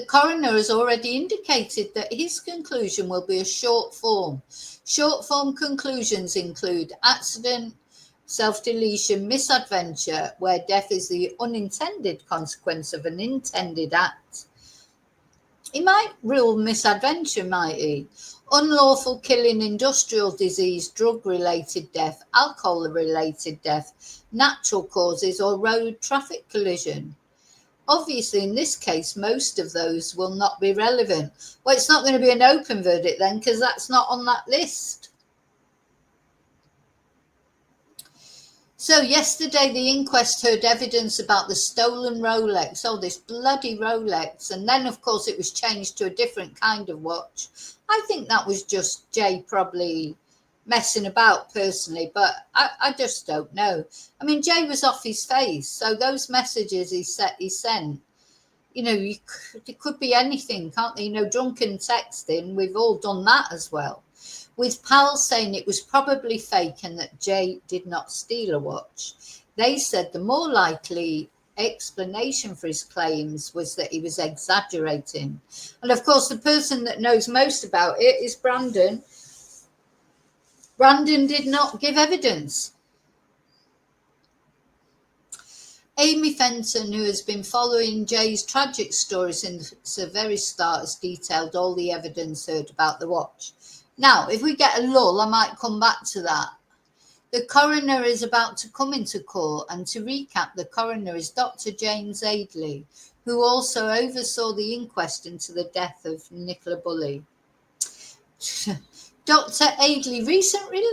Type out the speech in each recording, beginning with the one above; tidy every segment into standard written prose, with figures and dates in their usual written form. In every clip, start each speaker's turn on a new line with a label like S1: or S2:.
S1: coroner has already indicated that his conclusion will be a short form. Short form conclusions include accident, self-deletion, misadventure, where death is the unintended consequence of an intended act. He might rule misadventure, might he? Unlawful killing, industrial disease, drug-related death, alcohol-related death, natural causes, or road traffic collision. Obviously, in this case, most of those will not be relevant. Well, it's not going to be an open verdict then, because that's not on that list. So yesterday, the inquest heard evidence about the stolen Rolex. Oh, this bloody Rolex. And then, of course, it was changed to a different kind of watch. I think that was just Jay probably messing about personally, but I just don't know. I mean, Jay was off his face. So those messages he sent, you know, it could be anything, can't they? You know, drunken texting, we've all done that as well. With pals saying it was probably fake and that Jay did not steal a watch. They said the more likely explanation for his claims was that he was exaggerating. And of course, the person that knows most about it is Brandon. Brandon did not give evidence. Amy Fenton, who has been following Jay's tragic story since the very start, has detailed all the evidence heard about the watch. Now, if we get a lull, I might come back to that. The coroner is about to come into court, and to recap, the coroner is Dr. James Adeley, who also oversaw the inquest into the death of Nicola Bulley. Dr. Adeley recently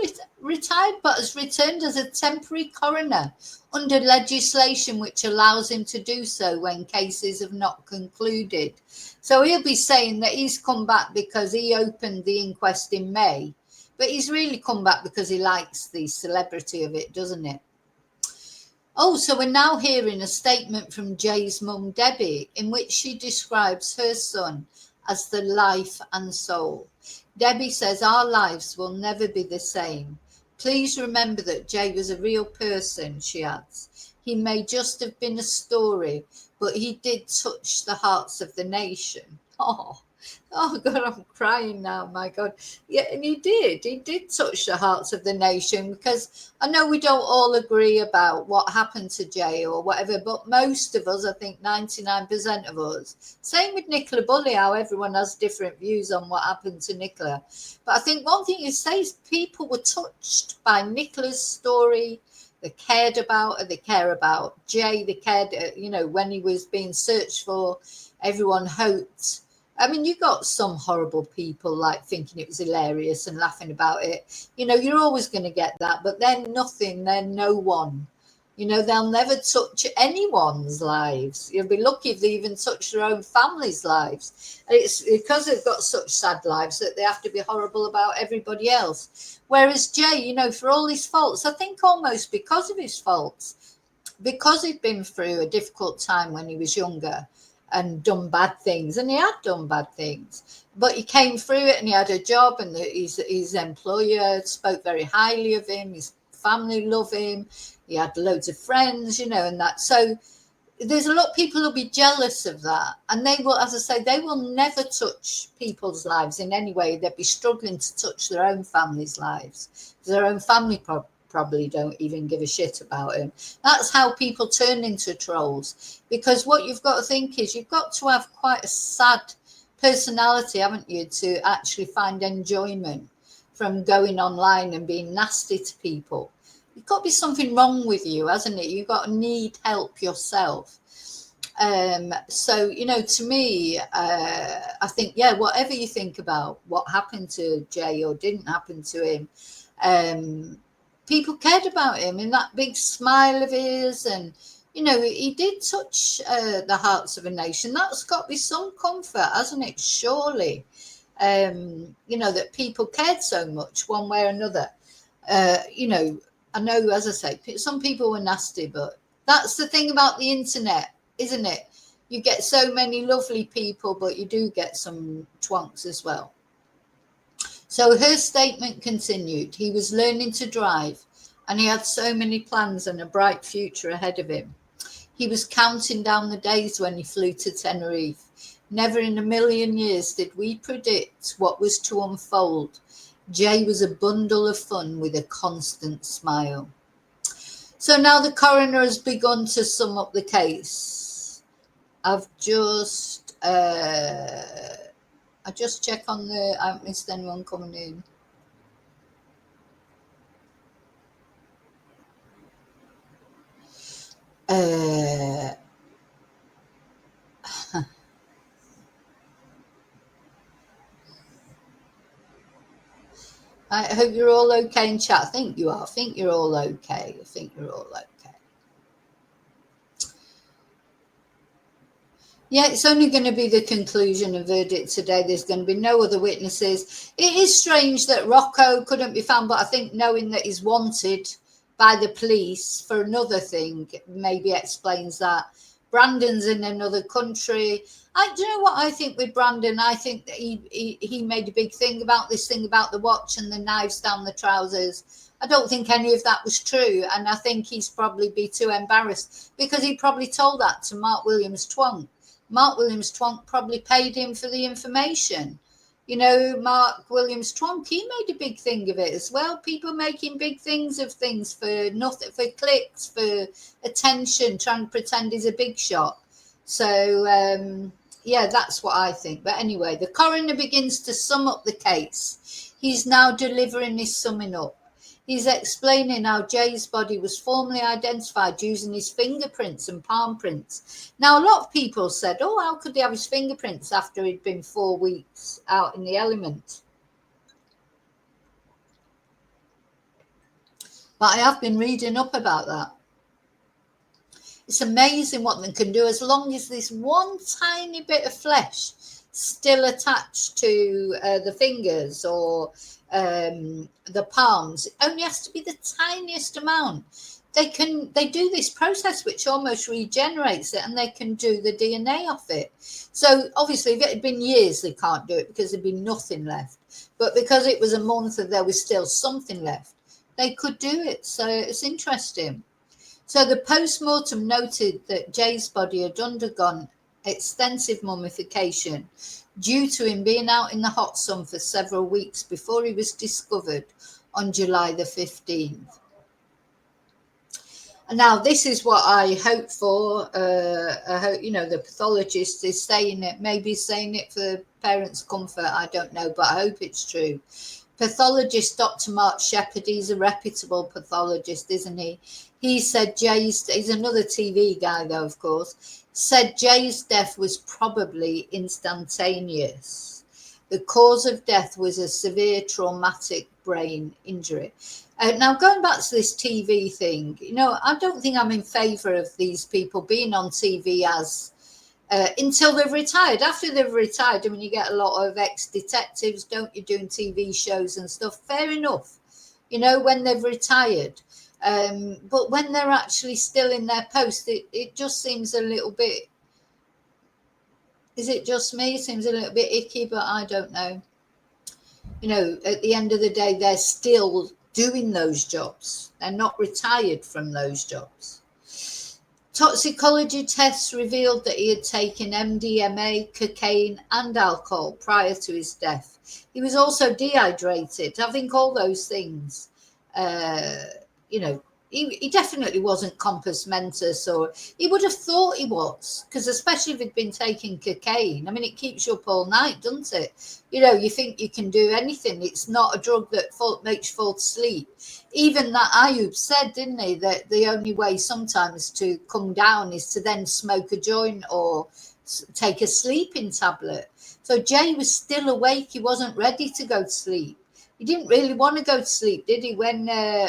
S1: retired but has returned as a temporary coroner under legislation which allows him to do so when cases have not concluded. So he'll be saying that he's come back because he opened the inquest in May, but he's really come back because he likes the celebrity of it, doesn't it? Oh, so we're now hearing a statement from Jay's mum, Debbie, in which she describes her son as the life and soul. Debbie says our lives will never be the same. Please remember that Jay was a real person, she adds. He may just have been a story, but he did touch the hearts of the nation. Oh God, I'm crying now, my God. Yeah, and he did touch the hearts of the nation, because I know we don't all agree about what happened to Jay or whatever, but most of us, I think 99% of us, same with Nicola Bulley, how everyone has different views on what happened to Nicola. But I think one thing you say is people were touched by Nicola's story. They cared about her, they care about Jay, they cared, you know, when he was being searched for, everyone hoped. I mean, you got some horrible people like thinking it was hilarious and laughing about it. You know, you're always going to get that, but they're nothing, they're no one. You know, they'll never touch anyone's lives. You'll be lucky if they even touch their own family's lives. And it's because they've got such sad lives that they have to be horrible about everybody else. Whereas Jay, you know, for all his faults, I think almost because of his faults, because he'd been through a difficult time when he was younger, and done bad things, and he had done bad things, but he came through it and he had a job, and his employer spoke very highly of him, his family love him, he had loads of friends, you know, and that. So there's a lot of people who'll be jealous of that, and they will, as I say, they will never touch people's lives in any way. They'd be struggling to touch their own family's lives. Their own family probably don't even give a shit about him. That's how people turn into trolls, because what you've got to think is you've got to have quite a sad personality, haven't you, to actually find enjoyment from going online and being nasty to people. You've got to be something wrong with you, hasn't it? You've got to need help yourself. So, you know, to me, I think, yeah, whatever you think about what happened to Jay or didn't happen to him, people cared about him, and that big smile of his, and you know, he did touch the hearts of a nation. That's got to be some comfort, hasn't it? Surely, you know, that people cared so much one way or another. You know, I know, as I say, some people were nasty, but that's the thing about the internet, isn't it? You get so many lovely people, but you do get some twonks as well. So her statement continued. He was learning to drive, and he had so many plans and a bright future ahead of him. He was counting down the days when he flew to Tenerife. Never in a million years did we predict what was to unfold. Jay was a bundle of fun with a constant smile. So now the coroner has begun to sum up the case. I just check on I haven't missed anyone coming in. I hope you're all okay in chat. I think you are. I think you're all okay. Yeah, it's only going to be the conclusion and verdict today. There's going to be no other witnesses. It is strange that Rocco couldn't be found, but I think knowing that he's wanted by the police for another thing maybe explains that. Brandon's in another country. Do you know what I think with Brandon? I think that he made a big thing about this thing about the watch and the knives down the trousers. I don't think any of that was true, and I think he's probably be too embarrassed because he probably told that to Mark Williams Twonk. Mark Williams Twonk probably paid him for the information. You know, Mark Williams Twonk, he made a big thing of it as well. People making big things of things for nothing, for clicks, for attention, trying to pretend he's a big shot. So, yeah, that's what I think. But anyway, the coroner begins to sum up the case. He's now delivering his summing up. He's explaining how Jay's body was formally identified using his fingerprints and palm prints. Now, a lot of people said, oh, how could he have his fingerprints after he'd been 4 weeks out in the element? But I have been reading up about that. It's amazing what they can do as long as there's one tiny bit of flesh still attached to the fingers or the palms. It only has to be the tiniest amount. They do this process which almost regenerates it, and they can do the DNA off it. So obviously, if it had been years, they can't do it because there'd be nothing left. But because it was a month and there was still something left, they could do it. So it's interesting. So the post-mortem noted that Jay's body had undergone extensive mummification due to him being out in the hot sun for several weeks before he was discovered on July the 15th. And now this is what I hope for. I hope, the pathologist is saying it, maybe saying it for parents' comfort, I don't know, but I hope it's true. Pathologist Dr. Mark Shepherd, he's a reputable pathologist, isn't he? He said he's another TV guy though, of course, said Jay's death was probably instantaneous. The cause of death was a severe traumatic brain injury. Now, going back to this TV thing, I don't think I'm in favour of these people being on TV as until they've retired. After they've retired, you get a lot of ex-detectives, don't you, doing TV shows and stuff. Fair enough, when they've retired. But when they're actually still in their post, it just seems a little bit, is it just me? It seems a little bit icky, but I don't know. At the end of the day, they're still doing those jobs. They're not retired from those jobs. Toxicology tests revealed that he had taken MDMA, cocaine, and alcohol prior to his death. He was also dehydrated. I think all those things, he definitely wasn't compos mentis, or he would have thought he was, because especially if he'd been taking cocaine, it keeps you up all night, doesn't it? You think you can do anything. It's not a drug that makes you fall asleep. Even that Ayub said, didn't he, that the only way sometimes to come down is to then smoke a joint or take a sleeping tablet. So Jay was still awake. He wasn't ready to go to sleep. He didn't really want to go to sleep, did he? When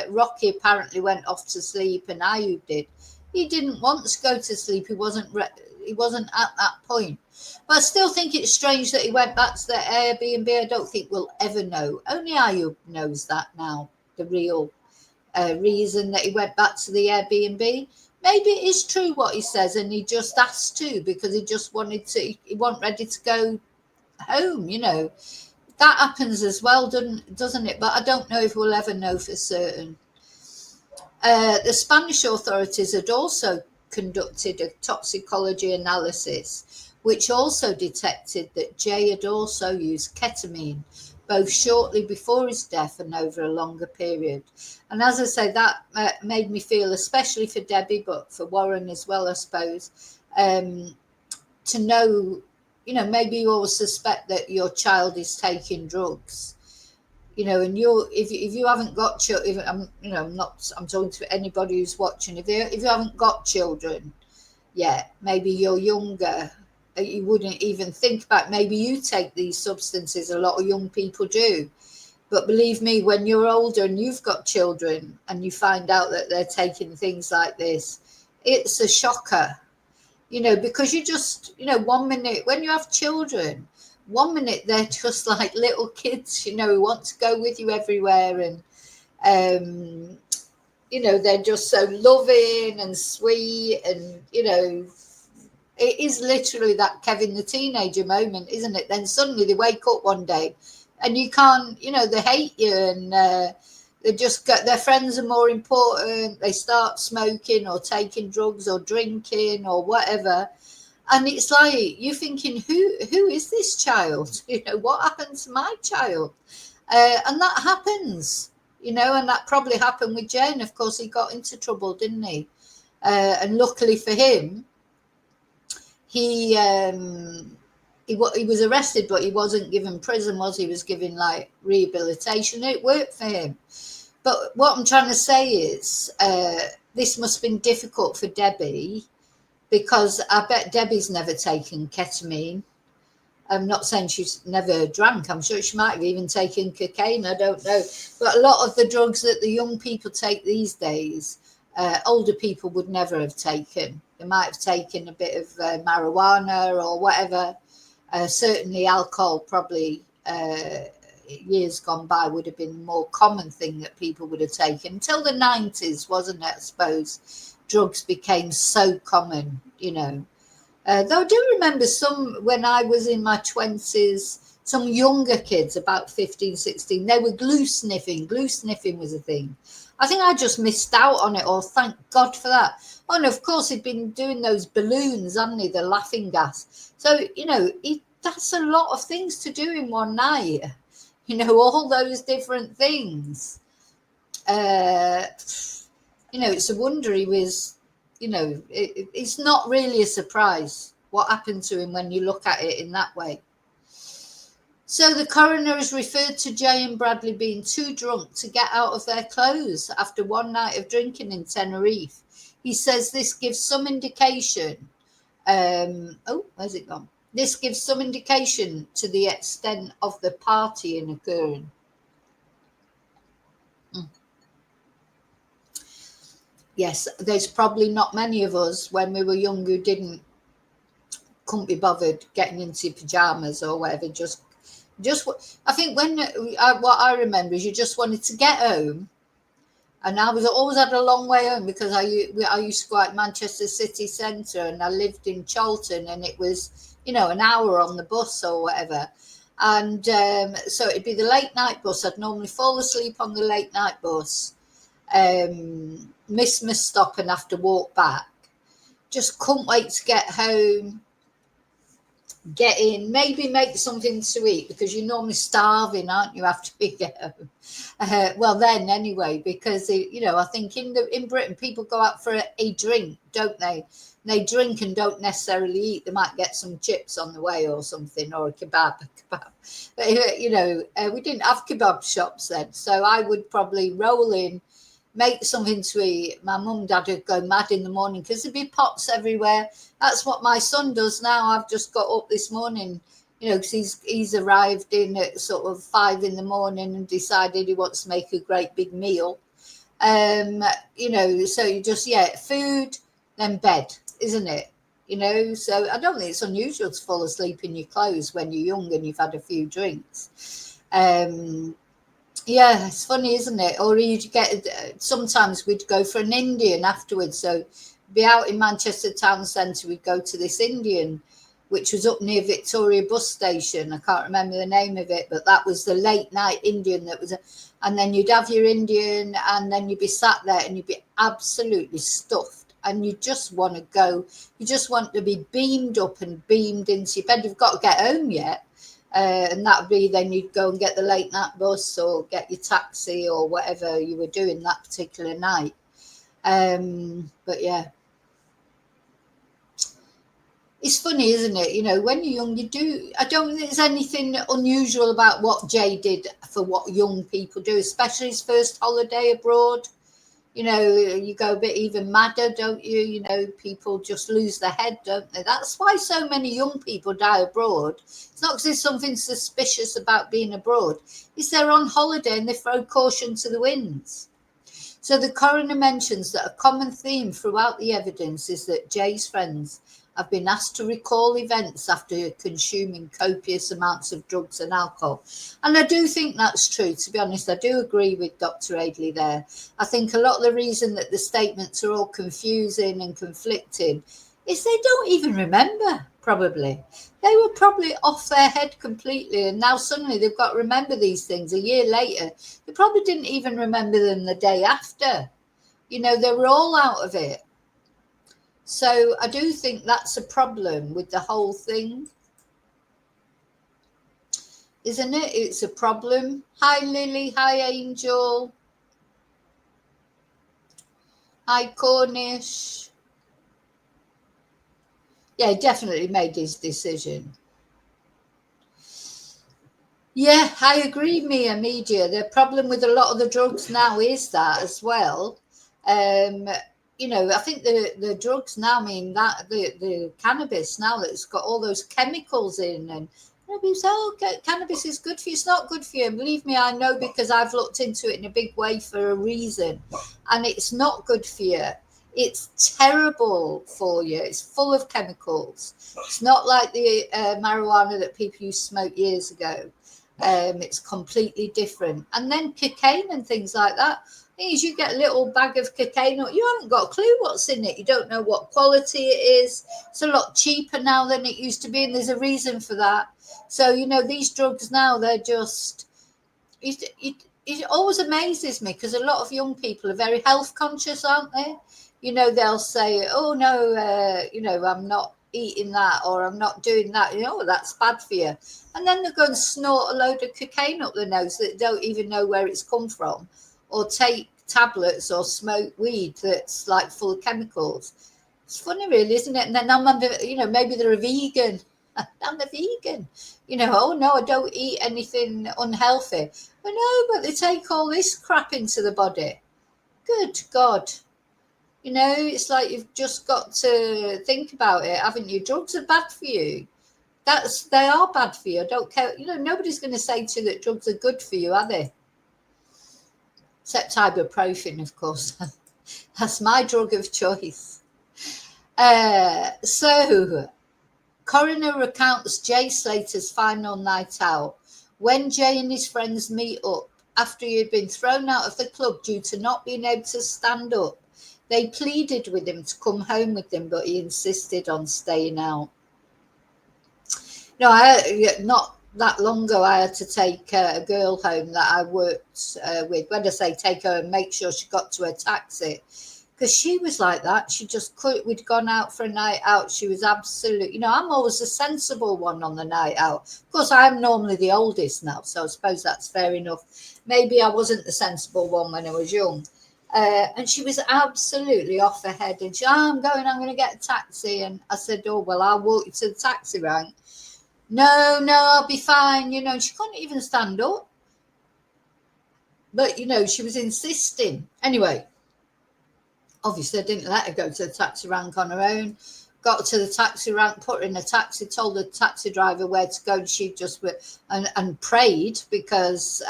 S1: Rocky apparently went off to sleep and Ayub did, he didn't want to go to sleep. He wasn't at that point. But I still think it's strange that he went back to the Airbnb. I don't think we'll ever know. Only Ayub knows that now, the real reason that he went back to the Airbnb. Maybe it is true what he says, and he just asked to because he just wanted to. He wasn't ready to go home. That happens as well, doesn't it? But I don't know if we'll ever know for certain. The Spanish authorities had also conducted a toxicology analysis, which also detected that Jay had also used ketamine, both shortly before his death and over a longer period. And as I say, that made me feel, especially for Debbie, but for Warren as well, I suppose, to know, maybe you all suspect that your child is taking drugs, and if you haven't got children, I'm talking to anybody who's watching. If you haven't got children yet, maybe you're younger, you wouldn't even think about, maybe you take these substances. A lot of young people do. But believe me, when you're older and you've got children and you find out that they're taking things like this, it's a shocker, because you just, 1 minute when you have children, 1 minute they're just like little kids, who want to go with you everywhere. And, they're just so loving and sweet. And, it is literally that Kevin the teenager moment, isn't it? Then suddenly they wake up one day and you can't, they hate you, and they just got, their friends are more important. They start smoking or taking drugs or drinking or whatever. And it's like you're thinking, who is this child? What happened to my child? And that happens, and that probably happened with Jane. Of course, he got into trouble, didn't he? And luckily for him, he was arrested, but he wasn't given prison, was he? He was given like rehabilitation. It worked for him. But what I'm trying to say is, this must have been difficult for Debbie, because I bet Debbie's never taken ketamine. I'm not saying she's never drank. I'm sure she might have even taken cocaine. I don't know. But a lot of the drugs that the young people take these days, older people would never have taken. They might have taken a bit of marijuana or whatever. Certainly alcohol, probably years gone by, would have been a more common thing that people would have taken. Until the 90s, wasn't it, I suppose? Drugs became so common, Though I do remember some, when I was in my 20s, some younger kids, about 15, 16, they were glue sniffing. Glue sniffing was a thing. I think I just missed out on it, or thank God for that. Oh, and of course, he'd been doing those balloons, hadn't he, the laughing gas. So, that's a lot of things to do in one night, all those different things. It's a wonder he was, it's not really a surprise what happened to him when you look at it in that way. So the coroner has referred to Jay and Bradley being too drunk to get out of their clothes after one night of drinking in Tenerife. He says this gives some indication. Where's it gone? This gives some indication to the extent of the partying occurring. Yes, there's probably not many of us when we were young who couldn't be bothered getting into pajamas or whatever. Just I think what I remember is you just wanted to get home. And I always had a long way home, because I used to go out Manchester city centre, and I lived in Charlton, and it was, an hour on the bus or whatever. And so it'd be the late night bus. I'd normally fall asleep on the late night bus, miss my stop and have to walk back. Just couldn't wait to get home, get in, maybe make something to eat, because you're normally starving, aren't you, after you get home? Well, then anyway, because I think in Britain people go out for a drink, don't they? They drink and don't necessarily eat. They might get some chips on the way or something, or a kebab. But we didn't have kebab shops then, so I would probably roll in, make something to eat. My mum and dad would go mad in the morning because there'd be pots everywhere. That's what my son does now. I've just got up this morning, because he's arrived in at sort of 5 a.m. and decided he wants to make a great big meal. So you just, food, then bed, isn't it? So I don't think it's unusual to fall asleep in your clothes when you're young and you've had a few drinks. Yeah, it's funny, isn't it? Or you'd sometimes we'd go for an Indian afterwards. So be out in Manchester town centre, we'd go to this Indian, which was up near Victoria bus station. I can't remember the name of it, but that was the late night Indian and then you'd have your Indian, and then you'd be sat there and you'd be absolutely stuffed. and you just want to go, you just want to be beamed up and beamed into your bed. You've got to get home yet. And that would be then you'd go and get the late night bus or get your taxi or whatever you were doing that particular night. But yeah, it's funny, isn't it? You know, when you're young, I don't think there's anything unusual about what Jay did for what young people do, especially his first holiday abroad. You know, you go a bit even madder, don't you? You know, people just lose their head, don't they? That's why so many young people die abroad. It's not because there's something suspicious about being abroad. It's they're on holiday and they throw caution to the winds. So the coroner mentions that a common theme throughout the evidence is that Jay's friends have been asked to recall events after consuming copious amounts of drugs and alcohol. And I do think that's true, to be honest. I do agree with Dr. Adeley there. I think a lot of the reason that the statements are all confusing and conflicting is they don't even remember, probably. They were probably off their head completely, and now suddenly they've got to remember these things a year later. They probably didn't even remember them the day after. You know, they were all out of it. So I do think that's a problem with the whole thing, isn't it? It's a problem. Hi, Lily. Hi, Angel. Hi, Cornish. Yeah, he definitely made his decision. Yeah, I agree, Mia Media. The problem with a lot of the drugs now is that as well. You know, I think the drugs now mean that the cannabis now that's got all those chemicals in, and people say, oh, cannabis is good for you. It's not good for you. And believe me, I know, because I've looked into it in a big way for a reason, and it's not good for you. It's terrible for you. It's full of chemicals. It's not like the marijuana that people used to smoke years ago. It's completely different. And then cocaine and things like that. Is you get a little bag of cocaine, you haven't got a clue what's in it. You don't know what quality it is. It's a lot cheaper now than it used to be, and there's a reason for that. So, you know, these drugs now, they're just, it always amazes me, because a lot of young people are very health conscious, aren't they? You know, they'll say, oh no, you know, I'm not eating that, or I'm not doing that, you know, that's bad for you. And then they're going to snort a load of cocaine up their nose that don't even know where it's come from, or take tablets or smoke weed that's like full of chemicals. It's funny, really, isn't it? And then you know, maybe they're a vegan. I'm a vegan. You know, oh no, I don't eat anything unhealthy. Well, no, but they take all this crap into the body. Good God. You know, it's like you've just got to think about it, haven't you? Drugs are bad for you. They are bad for you. I don't care. You know, nobody's going to say to you that drugs are good for you, are they? Except ibuprofen, of course. That's my drug of choice. So, coroner recounts Jay Slater's final night out. When Jay and his friends meet up after he had been thrown out of the club due to not being able to stand up, they pleaded with him to come home with them, but he insisted on staying out. No, not that long ago, I had to take a girl home that I worked with. When I say take her and make sure she got to her taxi, because she was like that. She just could. We'd gone out for a night out. She was absolute. You know, I'm always the sensible one on the night out. Of course, I'm normally the oldest now, so I suppose that's fair enough. Maybe I wasn't the sensible one when I was young. And she was absolutely off her head. And she, I'm going to get a taxi. And I said, oh, well, I'll walk you to the taxi rank. No, I'll be fine. You know, she couldn't even stand up. But, you know, she was insisting. Anyway, obviously I didn't let her go to the taxi rank on her own. Got to the taxi rank, put her in a taxi, told the taxi driver where to go. And she just and prayed, because,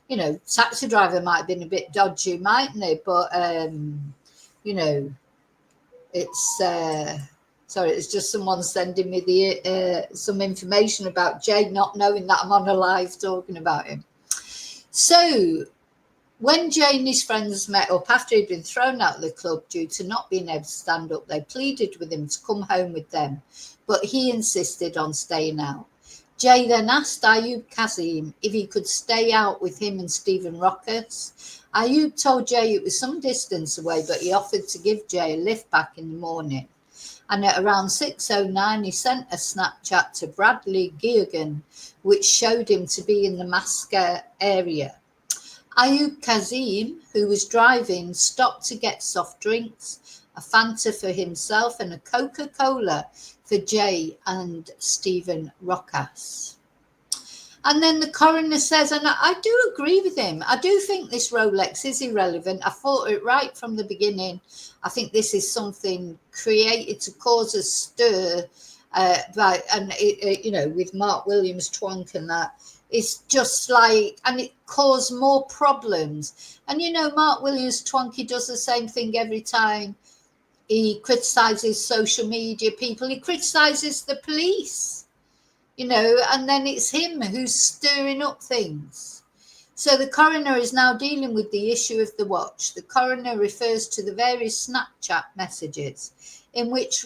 S1: you know, taxi driver might have been a bit dodgy, mightn't they? But, you know, it's... Sorry, it's just someone sending me some information about Jay, not knowing that I'm on a live talking about him. So when Jay and his friends met up after he'd been thrown out of the club due to not being able to stand up, they pleaded with him to come home with them, but he insisted on staying out. Jay then asked Ayub Kazim if he could stay out with him and Stephen Rockets. Ayub told Jay it was some distance away, but he offered to give Jay a lift back in the morning. And at around 6:09, he sent a Snapchat to Bradley Geoghegan, which showed him to be in the Masca area. Ayub Kazim, who was driving, stopped to get soft drinks, a Fanta for himself and a Coca-Cola for Jay and Stephen Rokas. And then the coroner says, and I do agree with him, I do think this Rolex is irrelevant. I thought it right from the beginning. I think this is something created to cause a stir, with Mark Williams' twonk and that. It's just like, and it caused more problems. And Mark Williams' twonk, he does the same thing every time. He criticises social media people. He criticises the police, and then it's him who's stirring up things. So the coroner is now dealing with the issue of the watch. The coroner refers to the various Snapchat messages in which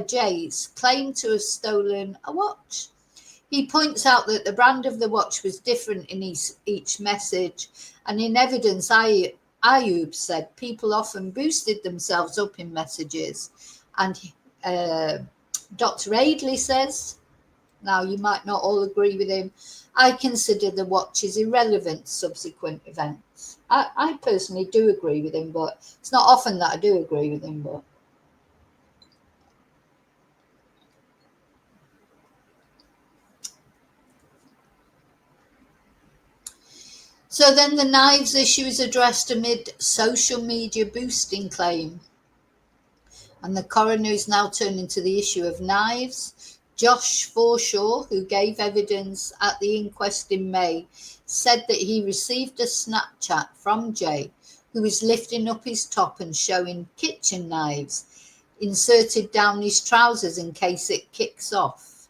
S1: Jay's claimed to have stolen a watch. He points out that the brand of the watch was different in each message, and in evidence, Ayub said people often boosted themselves up in messages. And Dr. Adeley says, now you might not all agree with him, I consider the watches irrelevant to subsequent events. I personally do agree with him, but it's not often that I do agree with him. But so then the knives issue is addressed amid social media boosting claim. And the coroner is now turning to the issue of knives. Josh Forshaw, who gave evidence at the inquest in May, said that he received a Snapchat from Jay, who was lifting up his top and showing kitchen knives inserted down his trousers in case it kicks off.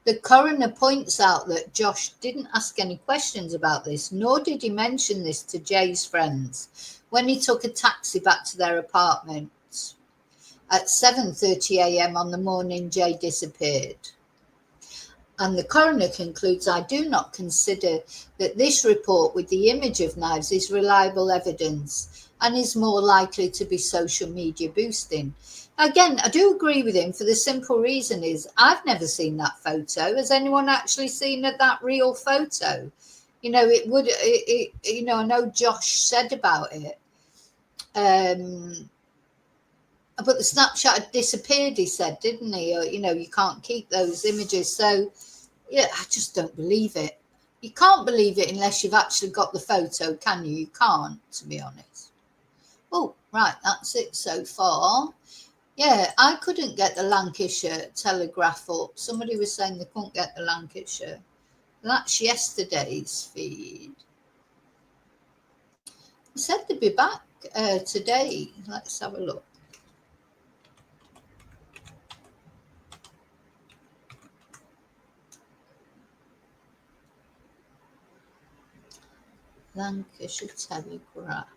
S1: The coroner points out that Josh didn't ask any questions about this, nor did he mention this to Jay's friends when he took a taxi back to their apartment. At 7:30 a.m. on the morning Jay disappeared. And the coroner concludes, I do not consider that this report with the image of knives is reliable evidence and is more likely to be social media boosting. Again, I do agree with him for the simple reason is I've never seen that photo. Has anyone actually seen that real photo? I know Josh said about it. But the Snapchat had disappeared, he said, didn't he? Or, you can't keep those images. So, yeah, I just don't believe it. You can't believe it unless you've actually got the photo, can you? You can't, to be honest. Oh, right, that's it so far. Yeah, I couldn't get the Lancashire Telegraph up. Somebody was saying they couldn't get the Lancashire. That's yesterday's feed. They said they'd be back today. Let's have a look. Lancashire Telegraph.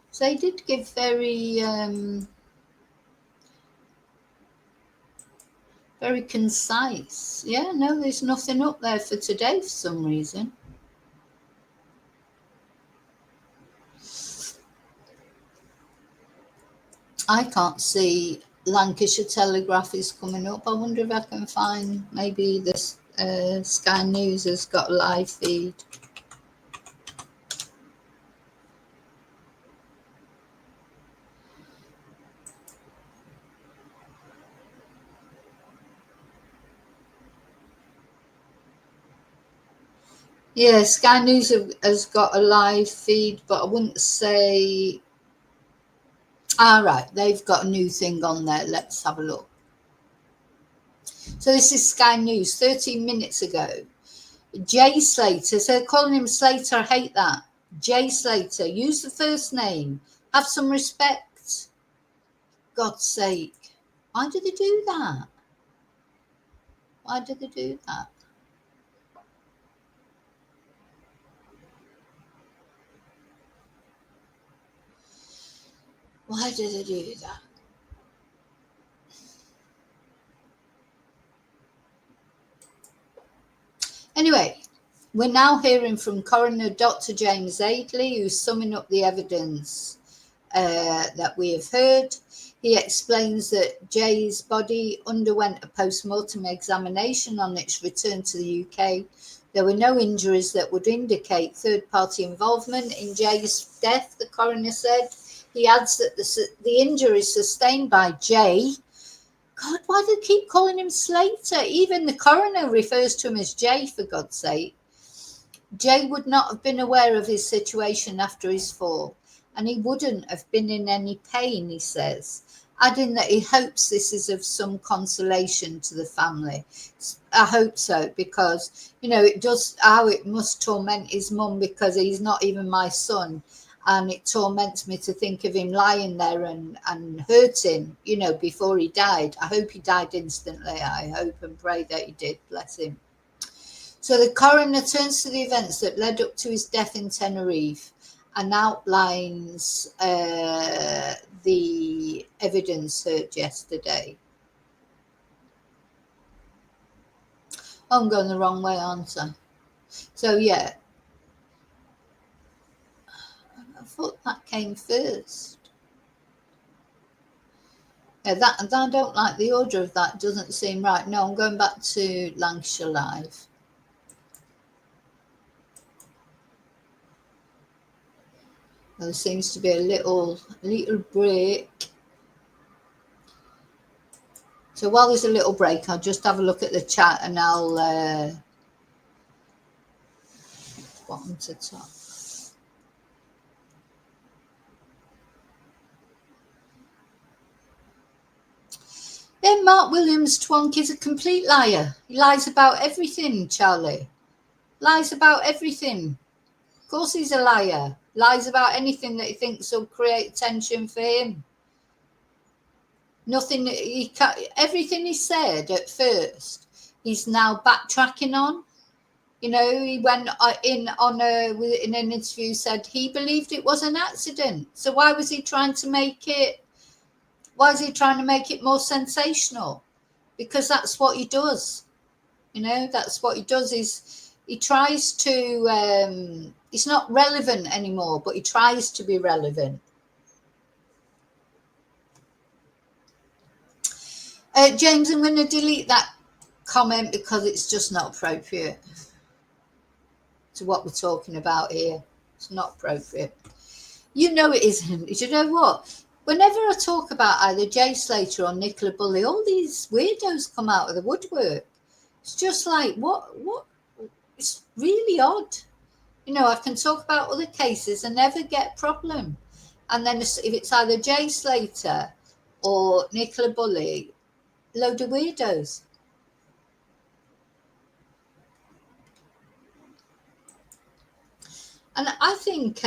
S1: So they did give very concise. Yeah, no, there's nothing up there for today for some reason. I can't see Lancashire Telegraph is coming up. I wonder if I can find maybe this Sky News has got a live feed. Yeah, Sky News has got a live feed, but I wouldn't say. Right, they've got a new thing on there. Let's have a look. So this is Sky News 13 minutes ago. Jay Slater, so calling him Slater, I hate that. Jay Slater, use the first name. Have some respect. God's sake. Why did they do that? Why did they do that? Why did they do that? Anyway, we're now hearing from Coroner Dr. James Adeley, who's summing up the evidence that we have heard. He explains that Jay's body underwent a post-mortem examination on its return to the UK. There were no injuries that would indicate third-party involvement in Jay's death, the coroner said. He adds that the injuries sustained by Jay, God, why do they keep calling him Slater? Even the coroner refers to him as Jay, for God's sake. Jay would not have been aware of his situation after his fall, and he wouldn't have been in any pain, he says, adding that he hopes this is of some consolation to the family. I hope so, because, it does how it must torment his mum, because he's not even my son. And it torments me to think of him lying there and hurting, before he died. I hope he died instantly. I hope and pray that he did. Bless him. So the coroner turns to the events that led up to his death in Tenerife and outlines the evidence heard yesterday. Oh, I'm going the wrong way, aren't I? So, yeah. I thought that came first. Yeah, that I don't like the order of that. Doesn't seem right. No, I'm going back to Lancashire Live. There seems to be a little break. So while there's a little break, I'll just have a look at the chat and I'll bottom to top. Then Mark Williams Twonk is a complete liar. He lies about everything, Charlie. Lies about everything. Of course he's a liar. Lies about anything that he thinks will create tension for him. Nothing. Everything he said at first, he's now backtracking on. He went in an interview, said he believed it was an accident. So why was he trying to make it? Why is he trying to make it more sensational? Because that's what he does. That's what he does. Is he tries to. He's not relevant anymore, but he tries to be relevant. James, I'm going to delete that comment because it's just not appropriate to what we're talking about here. It's not appropriate. It isn't. You know what? Whenever I talk about either Jay Slater or Nicola Bulley, all these weirdos come out of the woodwork. It's just like, what? It's really odd. I can talk about other cases and never get a problem. And then if it's either Jay Slater or Nicola Bulley, load of weirdos. And I think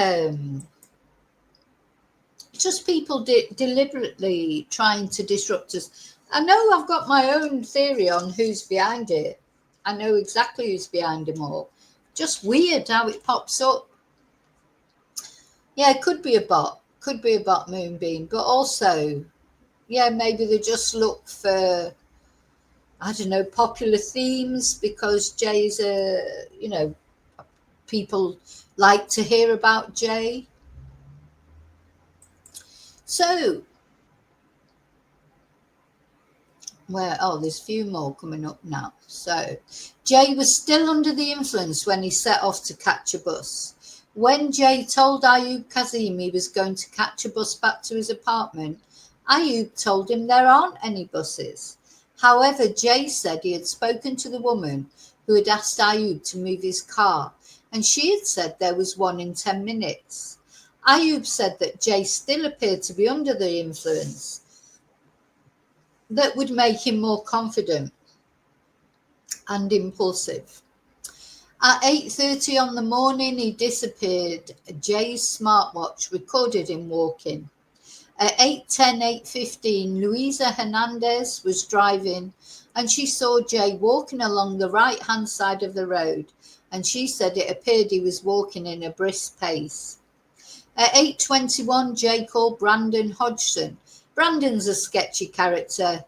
S1: just people deliberately trying to disrupt us. I know I've got my own theory on who's behind it. I know exactly who's behind them all. Just weird how it pops up. Yeah, it could be a bot. Could be a bot Moonbeam. But also, yeah, maybe they just look for, I don't know, popular themes because Jay's people like to hear about Jay. So, there's a few more coming up now. So, Jay was still under the influence when he set off to catch a bus. When Jay told Ayub Kazim he was going to catch a bus back to his apartment, Ayub told him there aren't any buses. However, Jay said he had spoken to the woman who had asked Ayub to move his car, and she had said there was one in 10 minutes. Ayub said that Jay still appeared to be under the influence that would make him more confident and impulsive. At 8:30 on the morning, he disappeared. Jay's smartwatch recorded him walking. At 8:10, 8:15, Luisa Hernandez was driving and she saw Jay walking along the right-hand side of the road, and she said it appeared he was walking in a brisk pace. At 8:21, Jay called Brandon Hodgson. Brandon's a sketchy character.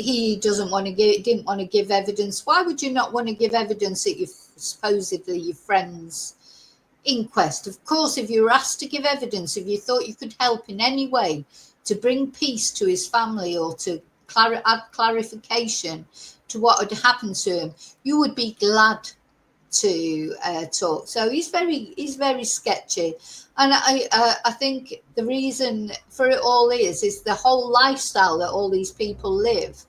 S1: he didn't want to give evidence. Why would you not want to give evidence at your supposedly your friend's inquest? Of course, if you were asked to give evidence, if you thought you could help in any way to bring peace to his family or to add clarification to what had happened to him, you would be glad to talk. So he's very sketchy, and I think the reason for it all is the whole lifestyle that all these people live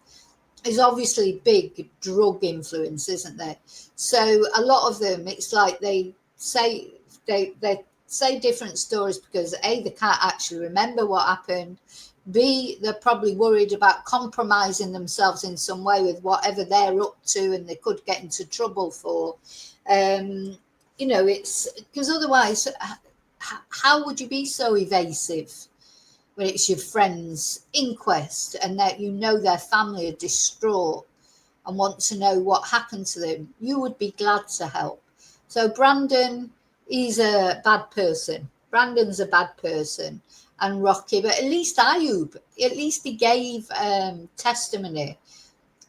S1: is obviously big drug influence, isn't there? So a lot of them, it's like they say different stories because A, they can't actually remember what happened. B, they're probably worried about compromising themselves in some way with whatever they're up to and they could get into trouble for. It's because otherwise, how would you be so evasive when it's your friend's inquest and that their family are distraught and want to know what happened to them? You would be glad to help. So Brandon, he's a bad person. Brandon's a bad person. And Rocky, but at least Ayub, at least he gave testimony.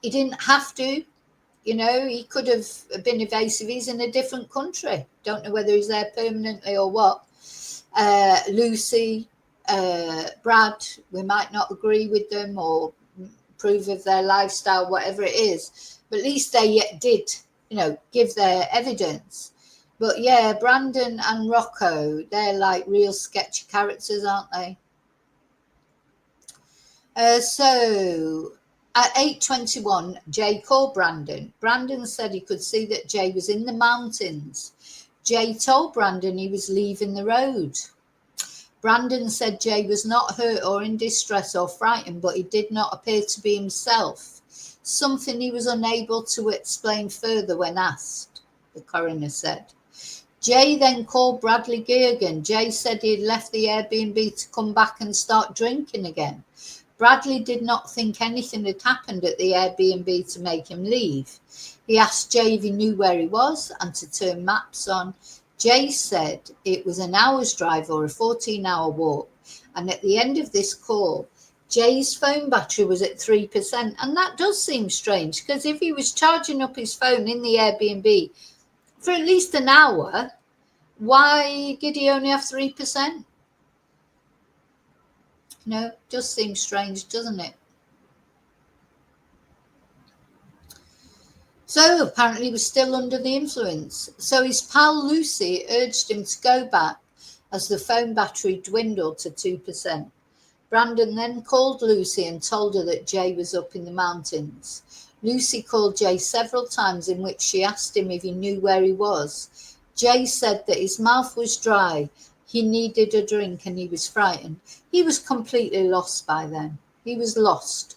S1: He didn't have to. He could have been evasive. He's in a different country. Don't know whether he's there permanently or what. Lucy, Brad, we might not agree with them or approve of their lifestyle, whatever it is. But at least they did, give their evidence. But yeah, Brandon and Rocco, they're like real sketchy characters, aren't they? So at 8:21, Jay called Brandon. Brandon said he could see that Jay was in the mountains. Jay told Brandon he was leaving the road. Brandon said Jay was not hurt or in distress or frightened, but he did not appear to be himself, something he was unable to explain further when asked, the coroner said. Jay then called Bradley Gergen. Jay said he had left the Airbnb to come back and start drinking again. Bradley did not think anything had happened at the Airbnb to make him leave. He asked Jay if he knew where he was and to turn maps on. Jay said it was an hour's drive or a 14-hour walk. And at the end of this call, Jay's phone battery was at 3%. And that does seem strange because if he was charging up his phone in the Airbnb for at least an hour, why did he only have 3%? Just seems strange, doesn't it? So apparently he was still under the influence. So his pal Lucy urged him to go back as the phone battery dwindled to 2%. Brandon then called Lucy and told her that Jay was up in the mountains. Lucy called Jay several times in which she asked him if he knew where he was. Jay said that his mouth was dry, he needed a drink and he was frightened. He was completely lost by then. He was lost.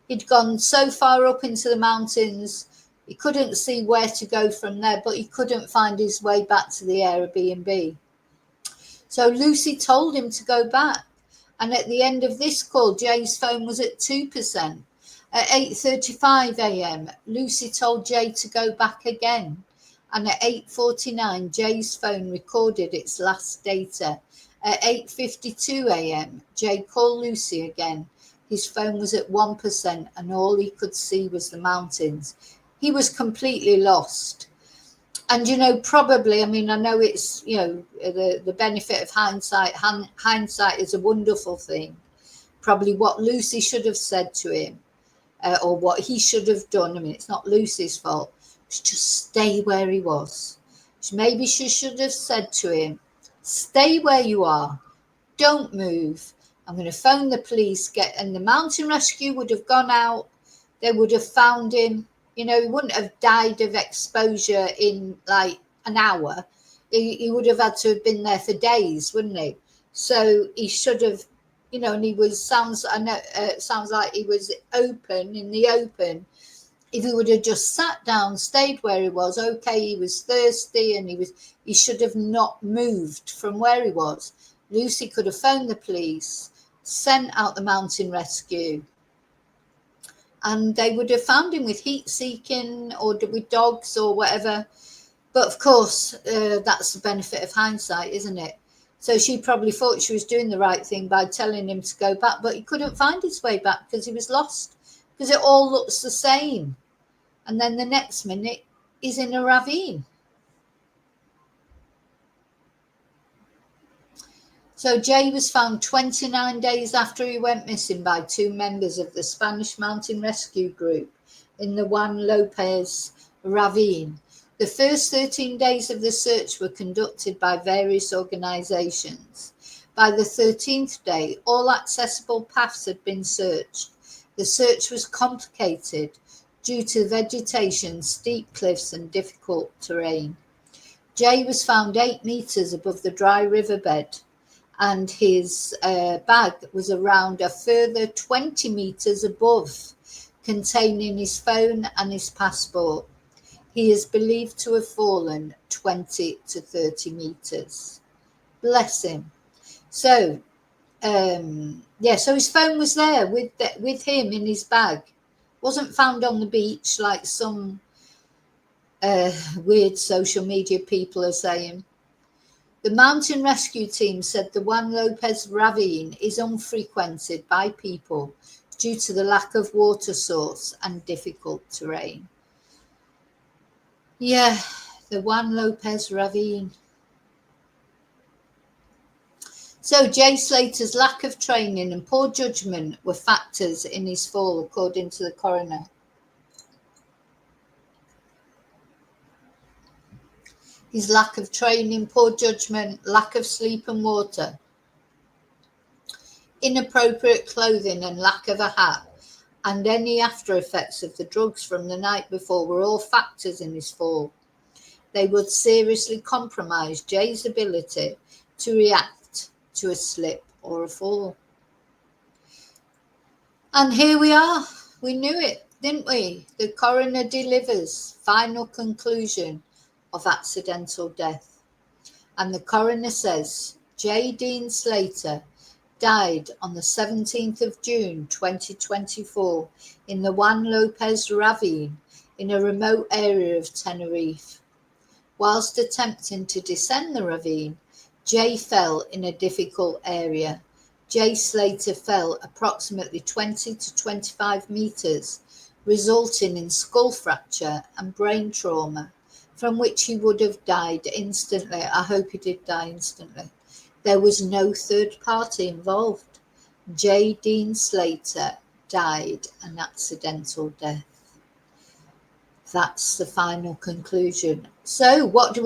S1: He'd gone so far up into the mountains, he couldn't see where to go from there, but he couldn't find his way back to the Airbnb. So Lucy told him to go back. And at the end of this call, Jay's phone was at 2%. At 8:35 a.m., Lucy told Jay to go back again. And at 8:49, Jay's phone recorded its last data. At 8:52 a.m., Jay called Lucy again. His phone was at 1% and all he could see was the mountains. He was completely lost. And, probably, I know it's, the benefit of hindsight. Hindsight is a wonderful thing. Probably what Lucy should have said to him or what he should have done. It's not Lucy's fault. It's just stay where he was. Maybe she should have said to him, stay where you are. Don't move. I'm going to phone the police. And the mountain rescue would have gone out. They would have found him. He wouldn't have died of exposure in like an hour. He would have had to have been there for days, wouldn't he? So he should have, and he was, sounds like he was in the open. If he would have just sat down, stayed where he was, okay, he was thirsty and he should have not moved from where he was. Lucy could have phoned the police, sent out the mountain rescue, and they would have found him with heat seeking or with dogs or whatever. But of course, that's the benefit of hindsight, isn't it? So she probably thought she was doing the right thing by telling him to go back, but he couldn't find his way back because he was lost. because it all looks the same. And then the next minute, he's in a ravine. So Jay was found 29 days after he went missing by 2 members of the Spanish Mountain Rescue Group in the Juan Lopez Ravine. The first 13 days of the search were conducted by various organizations. By the 13th day, all accessible paths had been searched. The search was complicated due to vegetation, steep cliffs, and difficult terrain. Jay was found 8 meters above the dry riverbed, and his bag was around a further 20 meters above, containing his phone and his passport. He is believed to have fallen 20 to 30 meters. Bless him. So, so his phone was there with him in his bag. Wasn't found on the beach like some weird social media people are saying. The mountain rescue team said the Juan Lopez Ravine is unfrequented by people due to the lack of water source and difficult terrain. Yeah, the Juan Lopez Ravine. So Jay Slater's lack of training and poor judgment were factors in his fall, according to the coroner. His lack of training, poor judgment, lack of sleep and water, inappropriate clothing and lack of a hat, and any after effects of the drugs from the night before were all factors in his fall. They would seriously compromise Jay's ability to react to a slip or a fall. And here we are. We knew it, didn't we? The coroner delivers final conclusion of accidental death. And the coroner says J. Dean Slater died on the 17th of June 2024 in the Juan Lopez Ravine in a remote area of Tenerife. Whilst attempting to descend the ravine, Jay fell in a difficult area. Jay Slater fell approximately 20 to 25 meters, resulting in skull fracture and brain trauma, from which he would have died instantly. I hope he did die instantly. There was no third party involved. J. Dean Slater died an accidental death. That's the final conclusion. So what do we